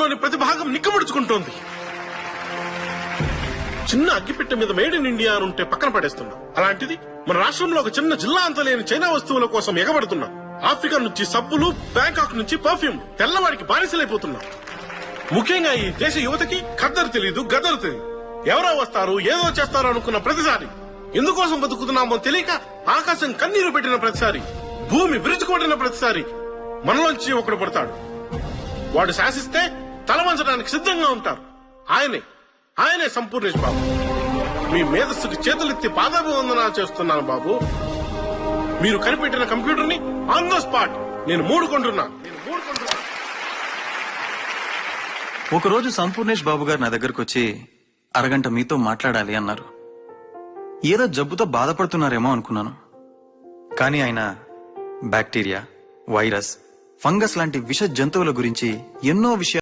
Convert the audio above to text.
శరీరంలోని ప్రతి భాగం నిక్కబడుచుకుంటోంది. చిన్న అగ్గిపెట్టె మీద మేడ్ ఇన్ ఇండియా అని ఉంటే పక్కన పడేస్తున్నాం. అలాంటిది మన రాష్ట్రంలో ఒక చిన్న జిల్లా అంత లేని చైనా వస్తువుల కోసం ఎగబడుతున్నాం. ఆఫ్రికా నుంచి సబ్బులు, బ్యాంకాక్ నుంచి పర్ఫ్యూమ్, తెల్లవాడికి బానిసలైపోతున్నాం. ముఖ్యంగా ఈ దేశ యువతకి ఖద్దరు తెలీదు, గదరు తెలీదు. ఎవరో వస్తారు, ఏదో చేస్తారు అనుకున్న ప్రతిసారి, ఎందుకోసం బతుకుతున్నామో తెలియక ఆకాశం కన్నీరు పెట్టిన ప్రతిసారి, భూమి విరుచుకుపడిన ప్రతిసారి మనలోంచి ఒకడు పడతాడు. వాడు శాసిస్తే తలవంచడానికి సిద్ధంగా ఉంటారు. ఆయనే సంపూర్ణేష్ బాబు. మీ మేధస్సుకు చేతులెత్తి పాదాభివందనాలు చేస్తున్నాను బాబు. మీరు కనిపెట్టిన కంప్యూటర్ ని ఆన్ ద స్పాట్ నేను మూడుకుంటున్నా. ఒకరోజు సంపూర్ణేష్ బాబు గారు నా దగ్గరకు వచ్చి అరగంట మీతో మాట్లాడాలి అన్నారు. ఏదో జబ్బుతో బాధపడుతున్నారేమో అనుకున్నాను. కానీ ఆయన బ్యాక్టీరియా, వైరస్, ఫంగస్ లాంటి విష జంతువుల గురించి ఎన్నో విషయాలు